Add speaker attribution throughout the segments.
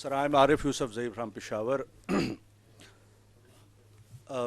Speaker 1: Sir, I'm Arif Yusuf Zaid from Peshawar.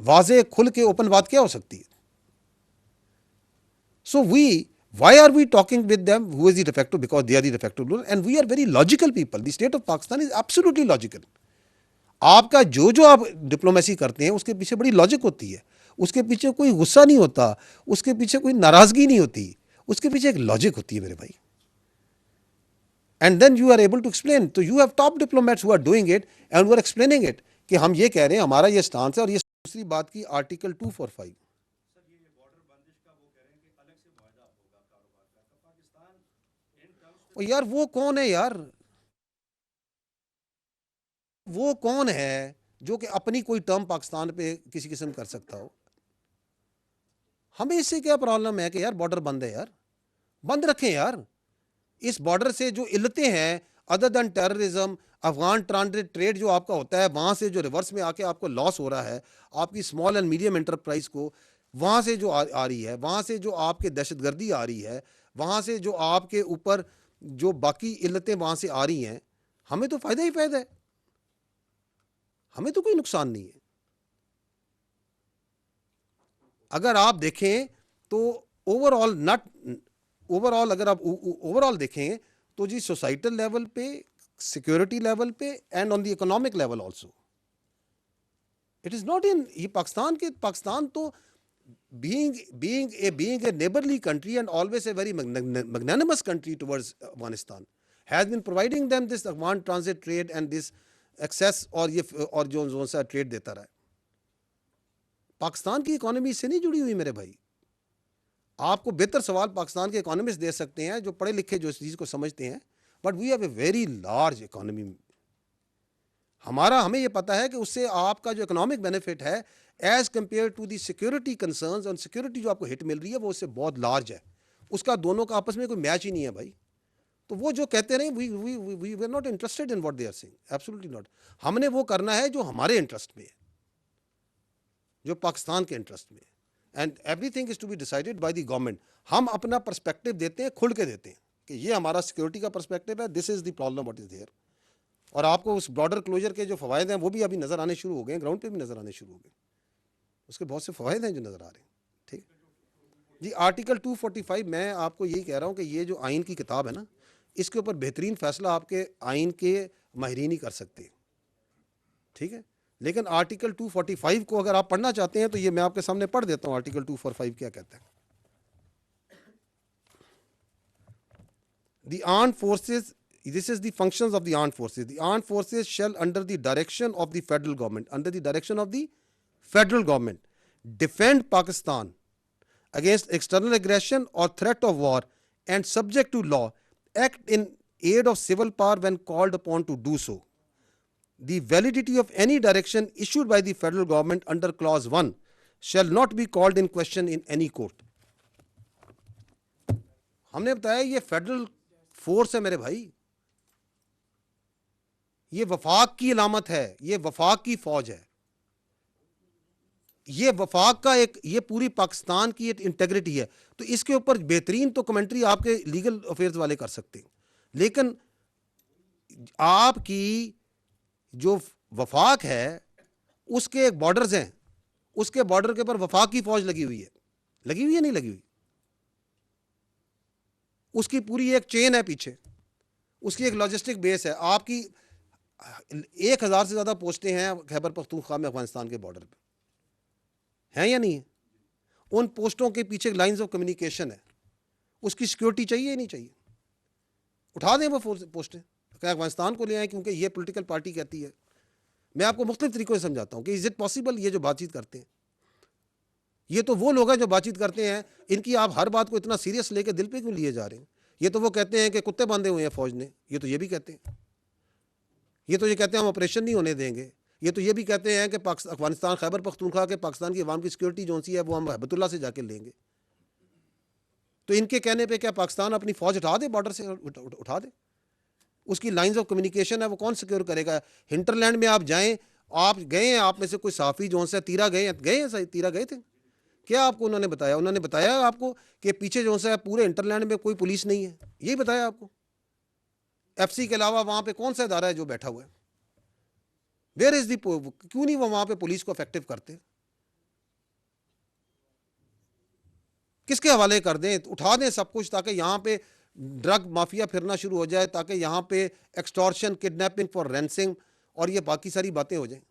Speaker 2: واضح کھل کے اوپن بات کیا ہو سکتی ہے؟ So why are we talking with them? Who is the de facto? Because they are the de facto ruler, and we are very logical people. The state of Pakistan is absolutely logical. آپ کا جو آپ diplomacy کرتے ہیں اس کے پیچھے بڑی logic ہوتی ہے, اس کے پیچھے کوئی غصہ نہیں ہوتا, اس کے پیچھے کوئی ناراضگی نہیں ہوتی, اس کے پیچھے ایک لاجک ہوتی ہے میرے بھائی. And then you are able to explain. تو you have top diplomats who are doing it and who are explaining it کہ ہم یہ کہہ رہے ہیں, ہمارا یہ اسٹانس ہے. اور یہ دوسری بات کی آرٹیکل 245. یار وہ کون ہے یار, وہ کون ہے جو کہ اپنی کوئی ٹرم پاکستان پہ کسی قسم کر سکتا ہو؟ ہمیں اس سے کیا پرابلم ہے کہ یار بارڈر بند ہے, یار بند رکھیں یار. اس بارڈر سے جو علتیں ہیں ادر دین ٹیررزم, افغان ٹرانزٹ ٹریڈ جو آپ کا ہوتا ہے, وہاں سے جو ریورس میں آ کے آپ کو لاس ہو رہا ہے, آپ کی اسمال اینڈ میڈیم انٹرپرائز کو وہاں سے جو آ رہی ہے, وہاں سے جو آپ کے دہشت گردی آ رہی ہے, وہاں سے جو آپ کے اوپر جو باقی علتیں وہاں سے آ رہی ہیں, ہمیں تو فائدہ ہی فائدہ ہے, ہمیں تو کوئی نقصان نہیں ہے. اگر آپ دیکھیں تو اوور آل اگر آپ اوور آل دیکھیں تو جی سوسائٹل لیول پہ, سیکورٹی لیول پہ, and on the economic level also it is not in یہ پاکستان تو being a neighborly country and always a very magnanimous country towards Afghanistan has been providing them this Afghan transit trade and this access اور جو سا trade دیتا رہا ہے. پاکستان کی economy اس سے نہیں جڑی ہوئی میرے بھائی. آپ کو بہتر سوال پاکستان کے اکانومسٹ دے سکتے ہیں جو پڑھے لکھے جو اس چیز کو سمجھتے ہیں, but we have a very large economy. ہمیں یہ پتا ہے کہ اس سے آپ کا جو اکنامک بینیفٹ ہے as compare to the security concerns, اور سیکورٹی جو آپ کو ہٹ مل رہی ہے وہ اس سے بہت لارج ہے. اس کا دونوں کا آپس میں کوئی میچ ہی نہیں ہے بھائی. تو وہ جو کہتے رہے we are not interested in what they are saying, absolutely not. ہم نے وہ کرنا ہے جو ہمارے انٹرسٹ میں ہے, جو پاکستان کے انٹرسٹ میں ہے. And everything is to be decided by the government. ہم اپنا پرسپیکٹو دیتے ہیں, کھل کے دیتے ہیں کہ یہ ہمارا سیکورٹی کا پرسپیکٹو ہے, this is the problem what is there. اور آپ کو اس بارڈر کلوجر کے جو فوائد ہیں وہ بھی ابھی نظر آنے شروع ہو گئے ہیں, گراؤنڈ پہ بھی نظر آنے شروع ہو گئے. اس کے بہت سے فوائد ہیں جو نظر آ رہے ہیں. ٹھیک جی. آرٹیکل 245 میں آپ کو یہی کہہ رہا ہوں کہ یہ جو آئین کی کتاب ہے نا, اس کے اوپر بہترین فیصلہ آپ کے آئین کے ماہرین ہی کر سکتے ہیں. ٹھیک ہے, لیکن آرٹیکل 245 کو اگر آپ پڑھنا چاہتے ہیں تو یہ میں آپ کے سامنے پڑھ دیتا ہوں. آرٹیکل 245 کیا کہتا ہے. The armed forces, this is the functions of the armed forces. The armed forces shall under the direction of the federal government defend Pakistan against external aggression or threat of war and subject to law act in aid of civil power when called upon to do so. The validity of any direction issued by the federal government under clause 1 shall not be called in question in any court. ہم نے بتایا یہ federal force ہے میرے بھائی, یہ وفاق کی علامت ہے, یہ وفاق کی فوج ہے, یہ وفاق کا ایک, یہ پوری پاکستان کی ایک انٹیگریٹی ہے. تو اس کے اوپر بہترین تو کمنٹری آپ کے لیگل افیئرز والے کر سکتے ہیں, لیکن آپ کی جو وفاق ہے اس کے ایک بارڈرز ہیں, اس کے بارڈر کے اوپر وفاق کی فوج لگی ہوئی ہے نہیں لگی ہوئی, اس کی پوری ایک چین ہے پیچھے, اس کی ایک لاجسٹک بیس ہے. آپ کی 1000 سے زیادہ پوسٹیں ہیں خیبر پختونخوا میں افغانستان کے بارڈر پہ, ہیں یا نہیں ہیں؟ ان پوسٹوں کے پیچھے لائنز آف کمیونیکیشن ہے, اس کی سیکورٹی چاہیے یا نہیں چاہیے؟ اٹھا دیں وہ پوسٹیں کہ افغانستان کو لے آئیں, کیونکہ یہ پولیٹیکل پارٹی کہتی ہے. میں آپ کو مختلف طریقوں سے سمجھاتا ہوں کہ از اٹ پاسبل. یہ جو بات چیت کرتے ہیں یہ تو وہ لوگ ہیں جو بات چیت کرتے ہیں, ان کی آپ ہر بات کو اتنا سیریس لے کے دل پہ کیوں لیے جا رہے ہیں؟ یہ تو وہ کہتے ہیں کہ کتے باندھے ہوئے ہیں فوج نے, یہ تو یہ بھی کہتے ہیں, یہ تو یہ کہتے ہیں ہم آپریشن نہیں ہونے دیں گے, یہ تو یہ بھی کہتے ہیں کہ افغانستان خیبر پختونخوا کے پاکستان کی عوام کی سیکورٹی جو سی ہے وہ ہم ہیبت اللہ سے جا کے لیں گے. تو ان کے کہنے پہ کیا پاکستان اپنی فوج اٹھا دے, بارڈر سے اٹھا دے؟ اس کی لائنز آف کمیونیکیشن ہے وہ کون سیکیور کرے گا؟ ہنٹرلینڈ میں آپ جائیں, آپ گئے ہیں, آپ میں سے کوئی صحافی جو سے تیرا گئے ہیں, تیرا گئے تھے, کیا آپ کو انہوں نے بتایا؟ انہوں نے بتایا آپ کو کہ پیچھے جو ہے پورے ہنٹرلینڈ میں کوئی پولیس نہیں ہے, یہی بتایا آپ کو؟ ایف سی کے علاوہ وہاں پہ کون سا ادارہ ہے جو بیٹھا ہوا ہے؟ ویئر از دی, کیوں نہیں وہ وہاں پہ پولیس کو افیکٹو کرتے؟ کس کے حوالے کر دیں, اٹھا دیں سب کچھ تاکہ یہاں پہ ڈرگ مافیا پھرنا شروع ہو جائے, تاکہ یہاں پہ ایکسٹورشن, کڈنیپنگ فار رینسنگ اور یہ باقی ساری باتیں ہو جائیں.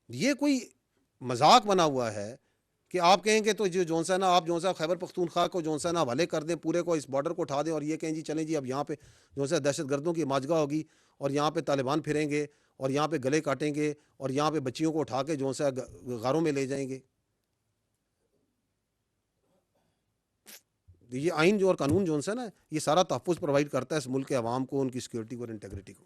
Speaker 2: یہ کوئی مذاق بنا ہوا ہے کہ آپ کہیں گے تو جو جون سا نا, آپ جون سا خیبر پختونخوا کو جون سا نا حوالے کر دیں, پورے کو اس بارڈر کو اٹھا دیں اور یہ کہیں جی چلیں جی اب یہاں پہ جون سا دہشت گردوں کی ماجگاہ ہوگی اور یہاں پہ طالبان پھریں گے اور یہاں پہ گلے کاٹیں گے اور یہاں پہ بچیوں کو اٹھا کے جون سا غاروں میں لے جائیں گے. یہ آئین جو اور قانون جون سا نا, یہ سارا تحفظ پرووائڈ کرتا ہے اس ملک کے عوام کو, ان کی سیکورٹی کو اور انٹیگریٹی کو.